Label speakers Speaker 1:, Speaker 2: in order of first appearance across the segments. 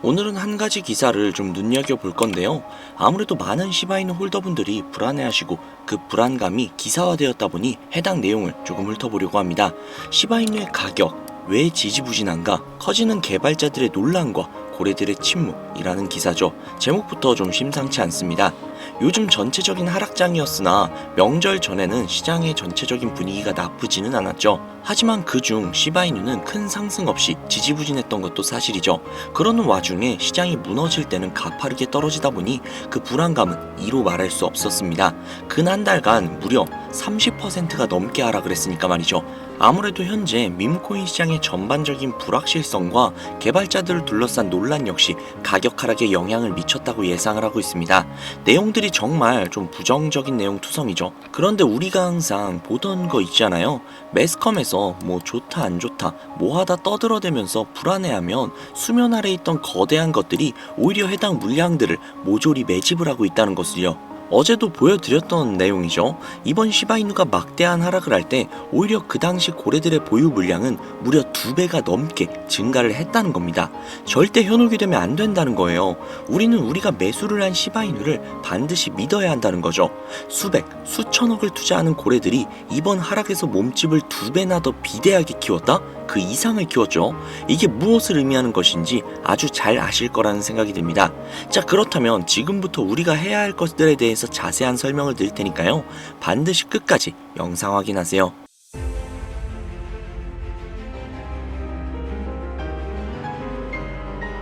Speaker 1: 오늘은 한 가지 기사를 좀 눈여겨볼 건데요. 아무래도 많은 시바이누 홀더분들이 불안해하시고 그 불안감이 기사화되었다 보니 해당 내용을 조금 훑어보려고 합니다. 시바이누의 가격, 왜 지지부진한가? 커지는 개발자들의 논란과 고래들의 침묵이라는 기사죠. 제목부터 좀 심상치 않습니다. 요즘 전체적인 하락장이었으나 명절 전에는 시장의 전체적인 분위기가 나쁘지는 않았죠. 하지만 그중 시바이누는 큰 상승 없이 지지부진했던 것도 사실이죠. 그러는 와중에 시장이 무너질 때는 가파르게 떨어지다 보니 그 불안감은 이로 말할 수 없었습니다. 근 한 달간 무려 30%가 넘게 하락을 했으니까 말이죠. 아무래도 현재 밈코인 시장의 전반적인 불확실성과 개발자들을 둘러싼 논란 역시 가격 하락에 영향을 미쳤다고 예상을 하고 있습니다. 내용들이 정말 좀 부정적인 내용 투성이죠. 그런데 우리가 항상 보던 거 있잖아요. 매스컴에서 뭐 좋다 안 좋다 뭐 하다 떠들어대면서 불안해하면 수면 아래 있던 거대한 것들이 오히려 해당 물량들을 모조리 매집을 하고 있다는 것을요. 어제도 보여드렸던 내용이죠. 이번 시바이누가 막대한 하락을 할 때 오히려 그 당시 고래들의 보유 물량은 무려 2배가 넘게 증가를 했다는 겁니다. 절대 현혹이 되면 안 된다는 거예요. 우리는 우리가 매수를 한 시바이누를 반드시 믿어야 한다는 거죠. 수백, 수천억을 투자하는 고래들이 이번 하락에서 몸집을 2배나 더 비대하게 키웠다? 그 이상을 키웠죠. 이게 무엇을 의미하는 것인지 아주 잘 아실 거라는 생각이 듭니다. 자, 그렇다면 지금부터 우리가 해야 할 것들에 대해서 자세한 설명을 드릴 테니까요. 반드시 끝까지 영상 확인하세요.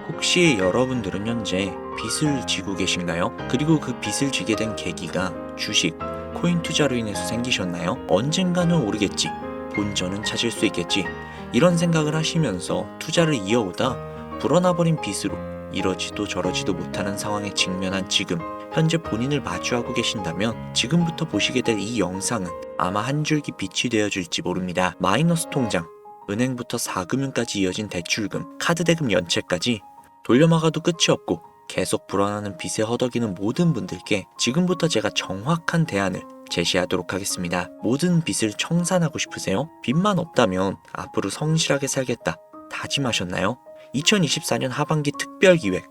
Speaker 1: 혹시 여러분들은 현재 빚을 지고 계신가요? 그리고 그 빚을 지게 된 계기가 주식, 코인 투자로 인해서 생기셨나요? 언젠가는 오르겠지. 본전은 찾을 수 있겠지. 이런 생각을 하시면서 투자를 이어오다 불어나버린 빚으로 이러지도 저러지도 못하는 상황에 직면한 지금, 현재 본인을 마주하고 계신다면 지금부터 보시게 될 이 영상은 아마 한 줄기 빛이 되어줄지 모릅니다. 마이너스 통장, 은행부터 4금융까지 이어진 대출금, 카드 대금 연체까지 돌려막아도 끝이 없고 계속 불어나는 빚에 허덕이는 모든 분들께 지금부터 제가 정확한 대안을 제시하도록 하겠습니다. 모든 빚을 청산하고 싶으세요? 빚만 없다면 앞으로 성실하게 살겠다 다짐하셨나요? 2024년 하반기 특별기획,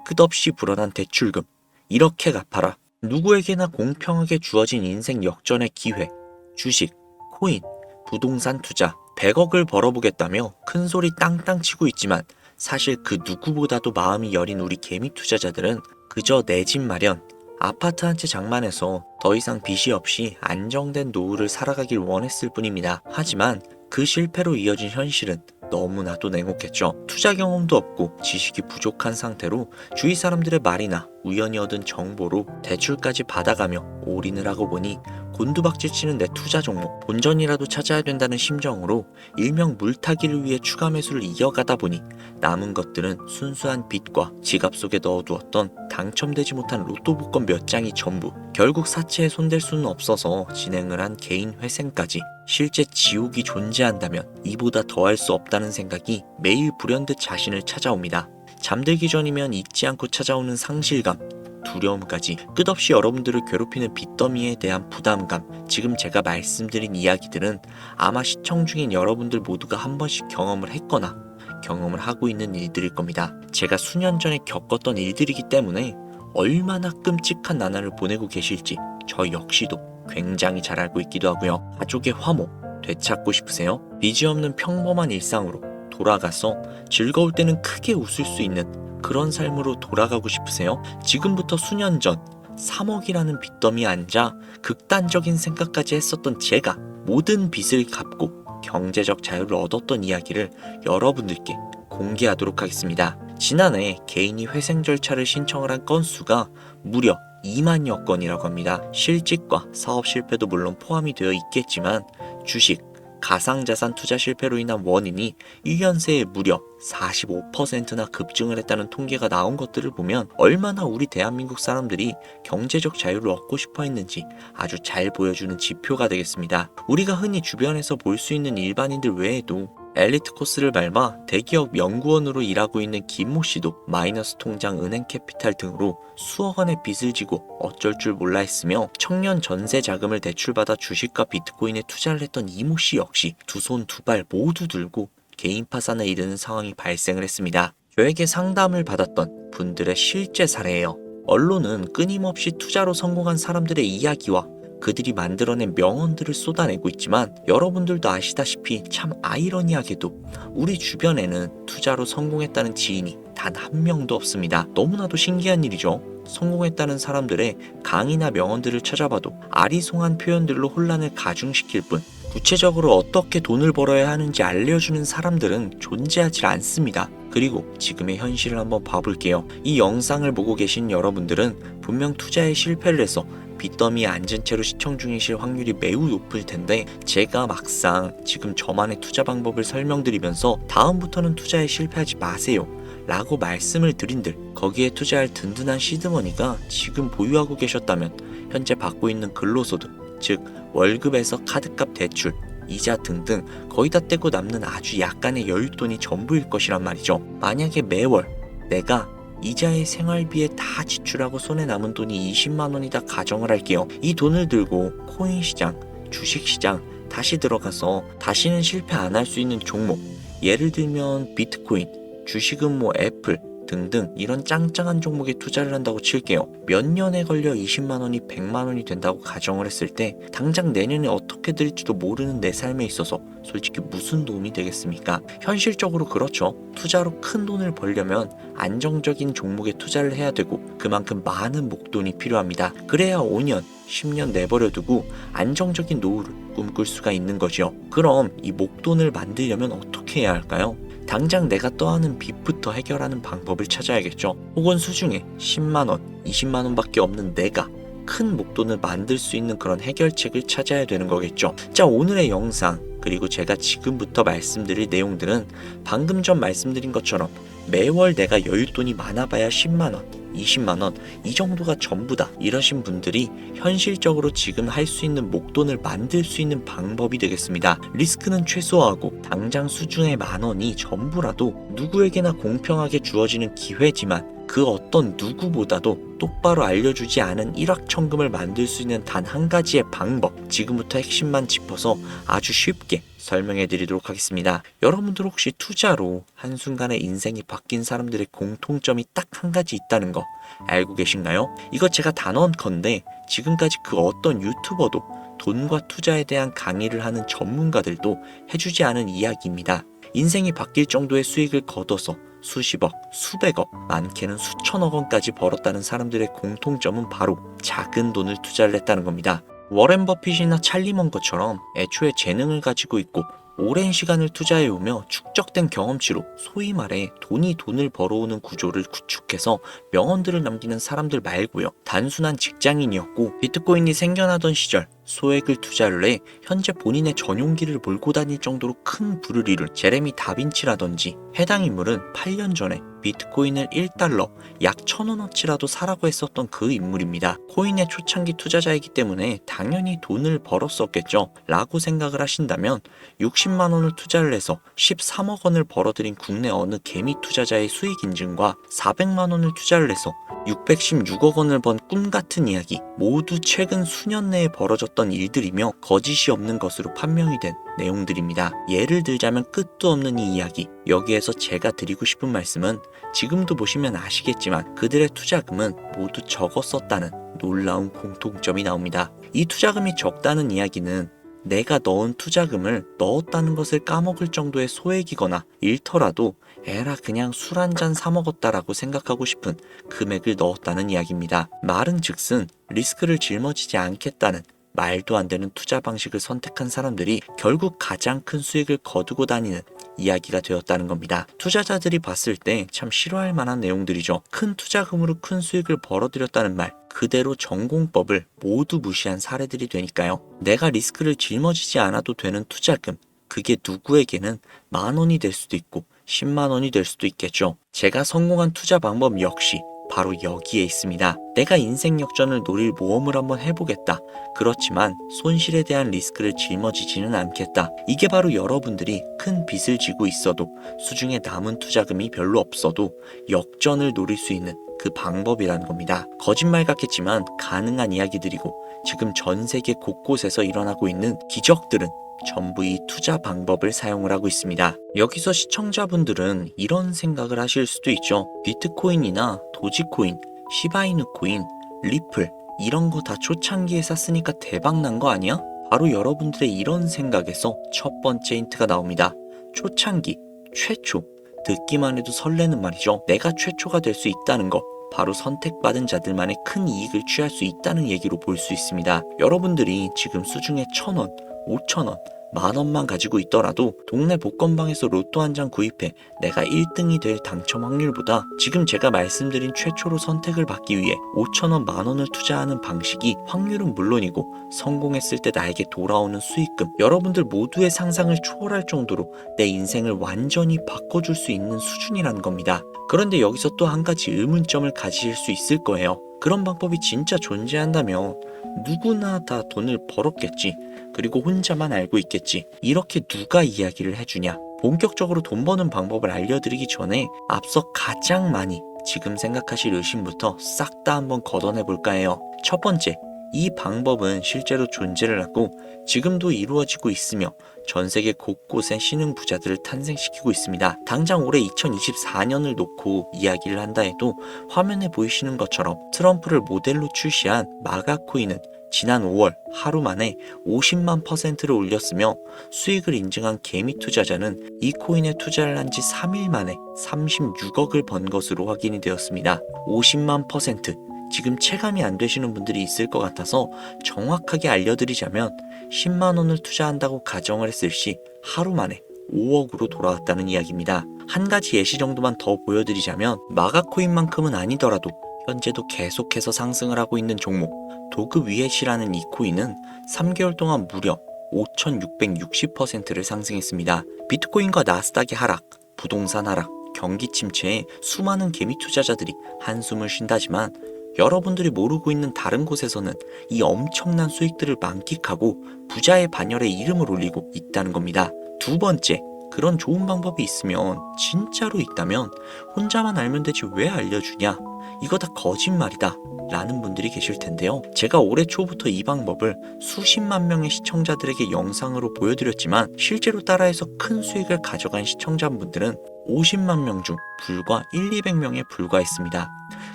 Speaker 1: 끝없이 불어난 대출금 이렇게 갚아라. 누구에게나 공평하게 주어진 인생 역전의 기회, 주식, 코인, 부동산 투자 100억을 벌어보겠다며 큰소리 땅땅 치고 있지만 사실 그 누구보다도 마음이 여린 우리 개미 투자자들은 그저 내 집 마련, 아파트 한 채 장만해서 더 이상 빚이 없이 안정된 노후를 살아가길 원했을 뿐입니다. 하지만 그 실패로 이어진 현실은 너무나도 냉혹했죠. 투자 경험도 없고 지식이 부족한 상태로 주위 사람들의 말이나 우연히 얻은 정보로 대출까지 받아가며 올인을 하고 보니 곤두박질 치는 내 투자 종목, 본전이라도 찾아야 된다는 심정으로 일명 물타기를 위해 추가 매수를 이어가다 보니 남은 것들은 순수한 빚과 지갑 속에 넣어두었던 당첨되지 못한 로또 복권 몇 장이 전부. 결국 사채에 손댈 수는 없어서 진행을 한 개인 회생까지. 실제 지옥이 존재한다면 이보다 더할 수 없다는 생각이 매일 불현듯 자신을 찾아옵니다. 잠들기 전이면 잊지 않고 찾아오는 상실감, 두려움까지 끝없이 여러분들을 괴롭히는 빚더미에 대한 부담감. 지금 제가 말씀드린 이야기들은 아마 시청 중인 여러분들 모두가 한 번씩 경험을 했거나 경험을 하고 있는 일들일 겁니다. 제가 수년 전에 겪었던 일들이기 때문에 얼마나 끔찍한 나날을 보내고 계실지 저 역시도 굉장히 잘 알고 있기도 하고요. 가족의 화목 되찾고 싶으세요? 빚이 없는 평범한 일상으로 돌아가서 즐거울 때는 크게 웃을 수 있는 그런 삶으로 돌아가고 싶으세요? 지금부터 수년 전 3억이라는 빚더미에 앉아 극단적인 생각까지 했었던 제가 모든 빚을 갚고 경제적 자유를 얻었던 이야기를 여러분들께 공개하도록 하겠습니다. 지난해 개인이 회생 절차를 신청을 한 건수가 무려 2만여 건이라고 합니다. 실직과 사업 실패도 물론 포함이 되어 있겠지만 주식, 가상자산 투자 실패로 인한 원인이 1년 새에 무려 45%나 급증을 했다는 통계가 나온 것들을 보면 얼마나 우리 대한민국 사람들이 경제적 자유를 얻고 싶어 했는지 아주 잘 보여주는 지표가 되겠습니다. 우리가 흔히 주변에서 볼 수 있는 일반인들 외에도 엘리트 코스를 밟아 대기업 연구원으로 일하고 있는 김모 씨도 마이너스 통장, 은행 캐피탈 등으로 수억 원의 빚을 지고 어쩔 줄 몰라 했으며 청년 전세 자금을 대출받아 주식과 비트코인에 투자를 했던 이모 씨 역시 두 손 두 발 모두 들고 개인 파산에 이르는 상황이 발생을 했습니다. 저에게 상담을 받았던 분들의 실제 사례예요. 언론은 끊임없이 투자로 성공한 사람들의 이야기와 그들이 만들어낸 명언들을 쏟아내고 있지만 여러분들도 아시다시피 참 아이러니하게도 우리 주변에는 투자로 성공했다는 지인이 단 한 명도 없습니다. 너무나도 신기한 일이죠. 성공했다는 사람들의 강의나 명언들을 찾아봐도 아리송한 표현들로 혼란을 가중시킬 뿐 구체적으로 어떻게 돈을 벌어야 하는지 알려주는 사람들은 존재하지 않습니다. 그리고 지금의 현실을 한번 봐볼게요. 이 영상을 보고 계신 여러분들은 분명 투자에 실패를 해서 빚더미에 앉은 채로 시청 중이실 확률이 매우 높을 텐데 제가 막상 지금 저만의 투자 방법을 설명드리면서 다음부터는 투자에 실패하지 마세요 라고 말씀을 드린들 거기에 투자할 든든한 시드머니가 지금 보유하고 계셨다면 현재 받고 있는 근로소득 즉 월급에서 카드값 대출 이자 등등 거의 다 떼고 남는 아주 약간의 여윳돈이 전부일 것이란 말이죠. 만약에 매월 내가 이자의 생활비에 다 지출하고 손에 남은 돈이 20만 원이다 가정을 할게요. 이 돈을 들고 코인 시장, 주식 시장 다시 들어가서 다시는 실패 안 할 수 있는 종목 예를 들면 비트코인, 주식은 뭐 애플 등등 이런 짱짱한 종목에 투자를 한다고 칠게요. 몇 년에 걸려 20만 원이 100만 원이 된다고 가정을 했을 때 당장 내년에 어떻게 될지도 모르는 내 삶에 있어서 솔직히 무슨 도움이 되겠습니까? 현실적으로 그렇죠. 투자로 큰 돈을 벌려면 안정적인 종목에 투자를 해야 되고 그만큼 많은 목돈이 필요합니다. 그래야 5년, 10년 내버려 두고 안정적인 노후를 꿈꿀 수가 있는 거죠. 그럼 이 목돈을 만들려면 어떻게 해야 할까요? 당장 내가 떠안은 빚부터 해결하는 방법을 찾아야겠죠. 혹은 수중에 10만원, 20만원밖에 없는 내가 큰 목돈을 만들 수 있는 그런 해결책을 찾아야 되는 거겠죠. 자, 오늘의 영상 그리고 제가 지금부터 말씀드릴 내용들은 방금 전 말씀드린 것처럼 매월 내가 여윳돈이 많아봐야 10만원, 20만원 이 정도가 전부다 이러신 분들이 현실적으로 지금 할 수 있는 목돈을 만들 수 있는 방법이 되겠습니다. 리스크는 최소화하고 당장 수중에 만원이 전부라도 누구에게나 공평하게 주어지는 기회지만 그 어떤 누구보다도 똑바로 알려주지 않은 일확천금을 만들 수 있는 단 한 가지의 방법 지금부터 핵심만 짚어서 아주 쉽게 설명해 드리도록 하겠습니다. 여러분들 혹시 투자로 한순간에 인생이 바뀐 사람들의 공통점이 딱 한 가지 있다는 거 알고 계신가요? 이거 제가 단언컨대 지금까지 그 어떤 유튜버도 돈과 투자에 대한 강의를 하는 전문가들도 해주지 않은 이야기입니다. 인생이 바뀔 정도의 수익을 거둬서 수십억, 수백억, 많게는 수천억 원까지 벌었다는 사람들의 공통점은 바로 작은 돈을 투자를 했다는 겁니다. 워렌 버핏이나 찰리 먼거처럼 애초에 재능을 가지고 있고 오랜 시간을 투자해오며 축적된 경험치로 소위 말해 돈이 돈을 벌어오는 구조를 구축해서 명언들을 남기는 사람들 말고요. 단순한 직장인이었고 비트코인이 생겨나던 시절 소액을 투자를 해 현재 본인의 전용기를 몰고 다닐 정도로 큰 부를 이룬 제레미 다빈치라든지 해당 인물은 8년 전에 비트코인을 1달러 약 1,000원어치라도 사라고 했었던 그 인물입니다. 코인의 초창기 투자자이기 때문에 당연히 돈을 벌었었겠죠 라고 생각을 하신다면 60만 원을 투자를 해서 13억 원을 벌어들인 국내 어느 개미 투자자의 수익 인증과 400만 원을 투자를 해서 616억 원을 번 꿈같은 이야기 모두 최근 수년 내에 벌어졌던 일들이며 거짓이 없는 것으로 판명이 된 내용들입니다. 예를 들자면 끝도 없는 이 이야기 여기에서 제가 드리고 싶은 말씀은 지금도 보시면 아시겠지만 그들의 투자금은 모두 적었었다는 놀라운 공통점이 나옵니다. 이 투자금이 적다는 이야기는 내가 넣은 투자금을 넣었다는 것을 까먹을 정도의 소액이거나 잃더라도 에라 그냥 술 한잔 사먹었다라고 생각하고 싶은 금액을 넣었다는 이야기입니다. 말은즉슨 리스크를 짊어지지 않겠다는 말도 안 되는 투자 방식을 선택한 사람들이 결국 가장 큰 수익을 거두고 다니는 이야기가 되었다는 겁니다. 투자자들이 봤을 때 참 싫어할 만한 내용들이죠. 큰 투자금으로 큰 수익을 벌어들였다는 말 그대로 전공법을 모두 무시한 사례들이 되니까요. 내가 리스크를 짊어지지 않아도 되는 투자금 그게 누구에게는 10,000원이 될 수도 있고 10만 원이 될 수도 있겠죠. 제가 성공한 투자 방법 역시 바로 여기에 있습니다. 내가 인생 역전을 노릴 모험을 한번 해보겠다. 그렇지만 손실에 대한 리스크를 짊어지지는 않겠다. 이게 바로 여러분들이 큰 빚을 지고 있어도 수중에 남은 투자금이 별로 없어도 역전을 노릴 수 있는 그 방법이라는 겁니다. 거짓말 같겠지만 가능한 이야기들이고 지금 전 세계 곳곳에서 일어나고 있는 기적들은 전부 이 투자 방법을 사용을 하고 있습니다. 여기서 시청자분들은 이런 생각을 하실 수도 있죠. 비트코인이나 도지코인, 시바이누 코인, 리플 이런 거 다 초창기에 샀으니까 대박 난 거 아니야? 바로 여러분들의 이런 생각에서 첫 번째 힌트가 나옵니다. 초창기, 최초. 듣기만 해도 설레는 말이죠. 내가 최초가 될 수 있다는 거. 바로 선택받은 자들만의 큰 이익을 취할 수 있다는 얘기로 볼 수 있습니다. 여러분들이 지금 수중에 1,000원, 5,000원, 10,000원만 가지고 있더라도 동네 복권방에서 로또 한 장 구입해 내가 1등이 될 당첨 확률보다 지금 제가 말씀드린 최초로 선택을 받기 위해 5,000원, 10,000원을 투자하는 방식이 확률은 물론이고 성공했을 때 나에게 돌아오는 수익금, 여러분들 모두의 상상을 초월할 정도로 내 인생을 완전히 바꿔줄 수 있는 수준이라는 겁니다. 그런데 여기서 또 한 가지 의문점을 가지실 수 있을 거예요. 그런 방법이 진짜 존재한다면 누구나 다 돈을 벌었겠지. 그리고 혼자만 알고 있겠지. 이렇게 누가 이야기를 해주냐? 본격적으로 돈 버는 방법을 알려드리기 전에 앞서 가장 많이 지금 생각하실 의심부터 싹 다 한번 걷어내 볼까 해요. 첫 번째, 이 방법은 실제로 존재를 하고 지금도 이루어지고 있으며 전 세계 곳곳에 신흥 부자들을 탄생시키고 있습니다. 당장 올해 2024년을 놓고 이야기를 한다 해도 화면에 보이시는 것처럼 트럼프를 모델로 출시한 마가코인은 지난 5월 하루 만에 50만 %를 올렸으며 수익을 인증한 개미 투자자는 이 코인에 투자를 한 지 3일 만에 36억을 번 것으로 확인이 되었습니다. 50만 %. 지금 체감이 안 되시는 분들이 있을 것 같아서 정확하게 알려드리자면 10만 원을 투자한다고 가정을 했을 시 하루 만에 5억으로 돌아왔다는 이야기입니다. 한 가지 예시 정도만 더 보여드리자면 마가코인만큼은 아니더라도 현재도 계속해서 상승을 하고 있는 종목 도그 위엣이라는 이 코인은 3개월 동안 무려 5,660%를 상승했습니다. 비트코인과 나스닥의 하락, 부동산 하락, 경기 침체에 수많은 개미 투자자들이 한숨을 쉰다지만 여러분들이 모르고 있는 다른 곳에서는 이 엄청난 수익들을 만끽하고 부자의 반열에 이름을 올리고 있다는 겁니다. 두 번째, 그런 좋은 방법이 있으면 진짜로 있다면 혼자만 알면 되지 왜 알려주냐? 이거 다 거짓말이다 라는 분들이 계실 텐데요. 제가 올해 초부터 이 방법을 수십만 명의 시청자들에게 영상으로 보여드렸지만 실제로 따라해서 큰 수익을 가져간 시청자분들은 50만 명 중 불과 1-200명에 불과했습니다.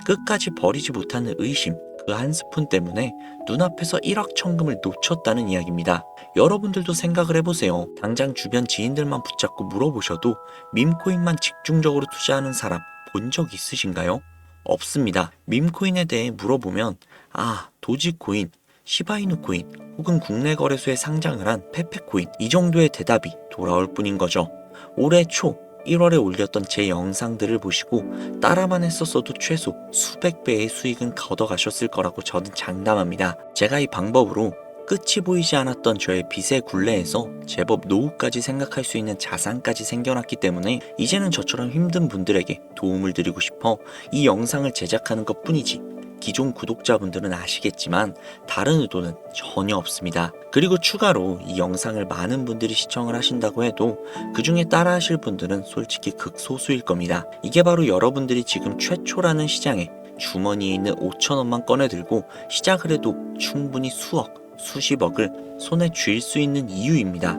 Speaker 1: 끝까지 버리지 못하는 의심, 그 한 스푼 때문에 눈앞에서 1억 천금을 놓쳤다는 이야기입니다. 여러분들도 생각을 해보세요. 당장 주변 지인들만 붙잡고 물어보셔도 밈코인만 집중적으로 투자하는 사람 본 적 있으신가요? 없습니다. 밈코인에 대해 물어보면 도지코인, 시바이누 코인 혹은 국내 거래소에 상장을 한 페페코인 이 정도의 대답이 돌아올 뿐인 거죠. 올해 초 1월에 올렸던 제 영상들을 보시고 따라만 했었어도 최소 수백 배의 수익은 걷어가셨을 거라고 저는 장담합니다. 제가 이 방법으로 끝이 보이지 않았던 저의 빚의 굴레에서 제법 노후까지 생각할 수 있는 자산까지 생겨났기 때문에 이제는 저처럼 힘든 분들에게 도움을 드리고 싶어 이 영상을 제작하는 것 뿐이지 기존 구독자분들은 아시겠지만 다른 의도는 전혀 없습니다. 그리고 추가로 이 영상을 많은 분들이 시청을 하신다고 해도 그 중에 따라 하실 분들은 솔직히 극소수일 겁니다. 이게 바로 여러분들이 지금 최초라는 시장에 주머니에 있는 5,000원만 꺼내들고 시작을 해도 충분히 수억, 수십억을 손에 쥘 수 있는 이유입니다.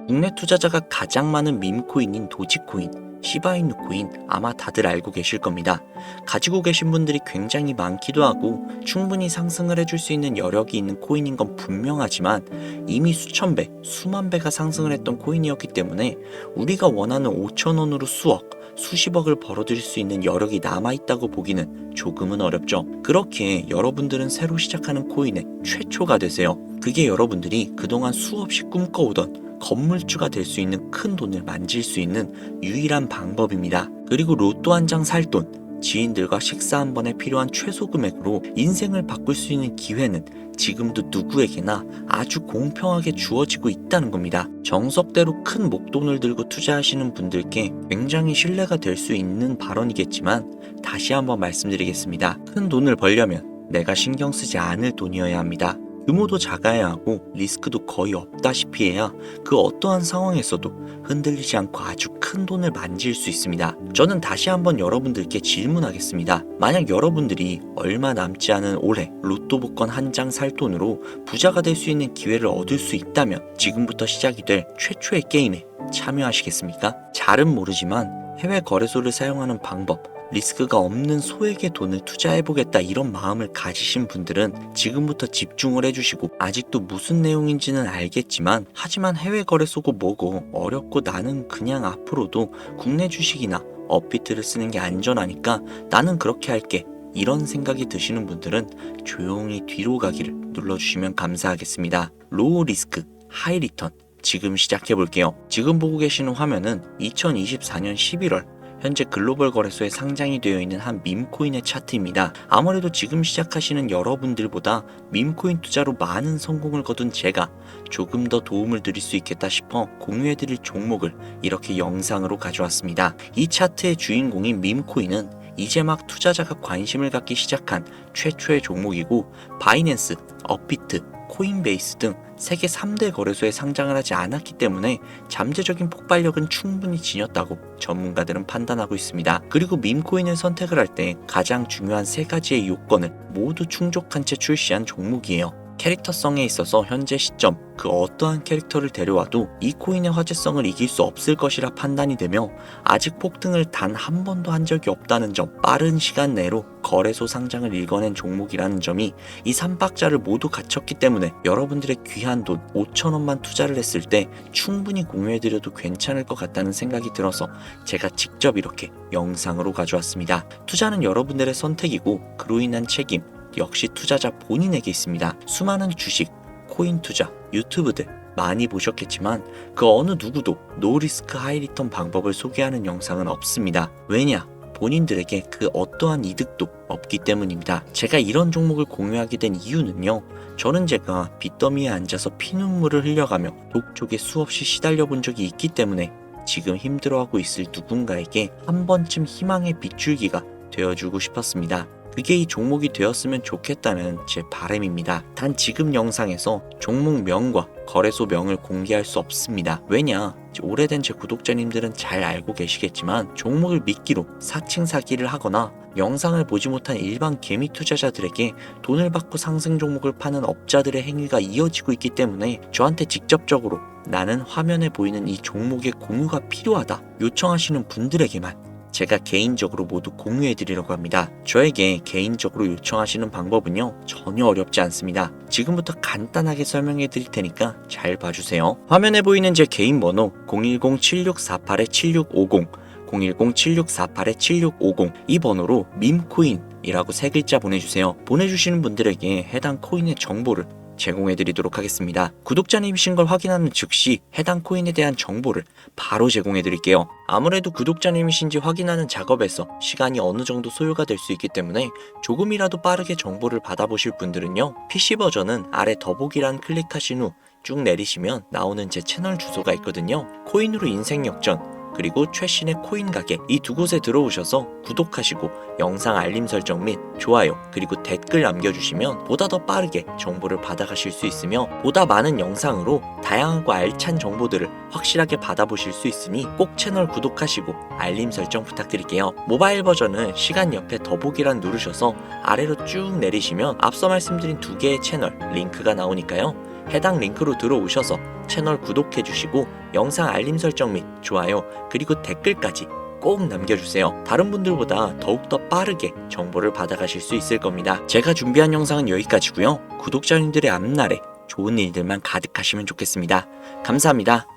Speaker 1: 국내 투자자가 가장 많은 밈코인인 도지코인, 시바이누 코인 아마 다들 알고 계실 겁니다. 가지고 계신 분들이 굉장히 많기도 하고 충분히 상승을 해줄 수 있는 여력이 있는 코인인 건 분명하지만 이미 수천 배, 수만 배가 상승을 했던 코인이었기 때문에 우리가 원하는 5,000원으로 수억, 수십억을 벌어들일 수 있는 여력이 남아있다고 보기는 조금은 어렵죠. 그렇기에 여러분들은 새로 시작하는 코인의 최초가 되세요. 그게 여러분들이 그동안 수없이 꿈꿔오던 건물주가 될 수 있는 큰 돈을 만질 수 있는 유일한 방법입니다. 그리고 로또 한 장 살 돈, 지인들과 식사 한 번에 필요한 최소 금액으로 인생을 바꿀 수 있는 기회는 지금도 누구에게나 아주 공평하게 주어지고 있다는 겁니다. 정석대로 큰 목돈을 들고 투자하시는 분들께 굉장히 신뢰가 될 수 있는 발언이겠지만 다시 한번 말씀드리겠습니다. 큰 돈을 벌려면 내가 신경 쓰지 않을 돈이어야 합니다. 규모도 작아야 하고 리스크도 거의 없다시피 해야 그 어떠한 상황에서도 흔들리지 않고 아주 큰 돈을 만질 수 있습니다. 저는 다시 한번 여러분들께 질문하겠습니다. 만약 여러분들이 얼마 남지 않은 올해 로또 복권 한 장 살 돈으로 부자가 될 수 있는 기회를 얻을 수 있다면 지금부터 시작이 될 최초의 게임에 참여하시겠습니까? 잘은 모르지만 해외 거래소를 사용하는 방법, 리스크가 없는 소액의 돈을 투자해보겠다 이런 마음을 가지신 분들은 지금부터 집중을 해주시고, 아직도 무슨 내용인지는 알겠지만 하지만 해외 거래소고 뭐고 어렵고 나는 그냥 앞으로도 국내 주식이나 업비트를 쓰는 게 안전하니까 나는 그렇게 할게, 이런 생각이 드시는 분들은 조용히 뒤로 가기를 눌러주시면 감사하겠습니다. 로우 리스크 하이 리턴, 지금 시작해볼게요. 지금 보고 계시는 화면은 2024년 11월 현재 글로벌 거래소에 상장이 되어 있는 한 밈코인의 차트입니다. 아무래도 지금 시작하시는 여러분들보다 밈코인 투자로 많은 성공을 거둔 제가 조금 더 도움을 드릴 수 있겠다 싶어 공유해드릴 종목을 이렇게 영상으로 가져왔습니다. 이 차트의 주인공인 밈코인은 이제 막 투자자가 관심을 갖기 시작한 최초의 종목이고, 바이낸스, 업비트, 코인베이스 등 세계 3대 거래소에 상장을 하지 않았기 때문에 잠재적인 폭발력은 충분히 지녔다고 전문가들은 판단하고 있습니다. 그리고 밈코인을 선택을 할 때 가장 중요한 세 가지의 요건을 모두 충족한 채 출시한 종목이에요. 캐릭터성에 있어서 현재 시점 그 어떠한 캐릭터를 데려와도 이 코인의 화제성을 이길 수 없을 것이라 판단이 되며, 아직 폭등을 단 한 번도 한 적이 없다는 점, 빠른 시간 내로 거래소 상장을 일궈낸 종목이라는 점이 이 3박자를 모두 갖췄기 때문에 여러분들의 귀한 돈 5,000원만 투자를 했을 때 충분히 공유해드려도 괜찮을 것 같다는 생각이 들어서 제가 직접 이렇게 영상으로 가져왔습니다. 투자는 여러분들의 선택이고 그로 인한 책임 역시 투자자 본인에게 있습니다. 수많은 주식, 코인 투자, 유튜브들 많이 보셨겠지만 그 어느 누구도 노리스크 하이리턴 방법을 소개하는 영상은 없습니다. 왜냐? 본인들에게 그 어떠한 이득도 없기 때문입니다. 제가 이런 종목을 공유하게 된 이유는요, 저는 제가 빚더미에 앉아서 피눈물을 흘려가며 독촉에 수없이 시달려 본 적이 있기 때문에 지금 힘들어하고 있을 누군가에게 한 번쯤 희망의 빗줄기가 되어주고 싶었습니다. 그게 이 종목이 되었으면 좋겠다는 제 바람입니다. 단 지금 영상에서 종목명과 거래소명을 공개할 수 없습니다. 왜냐? 오래된 제 구독자님들은 잘 알고 계시겠지만 종목을 미끼로 사칭 사기를 하거나 영상을 보지 못한 일반 개미 투자자들에게 돈을 받고 상승 종목을 파는 업자들의 행위가 이어지고 있기 때문에 저한테 직접적으로 나는 화면에 보이는 이 종목의 공유가 필요하다 요청하시는 분들에게만 제가 개인적으로 모두 공유해드리려고 합니다. 저에게 개인적으로 요청하시는 방법은요, 전혀 어렵지 않습니다. 지금부터 간단하게 설명해드릴 테니까 잘 봐주세요. 화면에 보이는 제 개인 번호 010-7648-7650 010-7648-7650 이 번호로 밈코인이라고 세 글자 보내주세요. 보내주시는 분들에게 해당 코인의 정보를 제공해드리도록 하겠습니다. 구독자님이신 걸 확인하는 즉시 해당 코인에 대한 정보를 바로 제공해드릴게요. 아무래도 구독자님이신지 확인하는 작업에서 시간이 어느 정도 소요가 될 수 있기 때문에 조금이라도 빠르게 정보를 받아보실 분들은요, PC 버전은 아래 더보기란 클릭하신 후 쭉 내리시면 나오는 제 채널 주소가 있거든요. 코인으로 인생 역전 그리고 최신의 코인 가게 이 두 곳에 들어오셔서 구독하시고 영상 알림 설정 및 좋아요 그리고 댓글 남겨주시면 보다 더 빠르게 정보를 받아가실 수 있으며 보다 많은 영상으로 다양하고 알찬 정보들을 확실하게 받아보실 수 있으니 꼭 채널 구독하시고 알림 설정 부탁드릴게요. 모바일 버전은 시간 옆에 더보기란 누르셔서 아래로 쭉 내리시면 앞서 말씀드린 두 개의 채널 링크가 나오니까요. 해당 링크로 들어오셔서 채널 구독해주시고 영상 알림 설정 및 좋아요 그리고 댓글까지 꼭 남겨주세요. 다른 분들보다 더욱더 빠르게 정보를 받아가실 수 있을 겁니다. 제가 준비한 영상은 여기까지고요. 구독자님들의 앞날에 좋은 일들만 가득하시면 좋겠습니다. 감사합니다.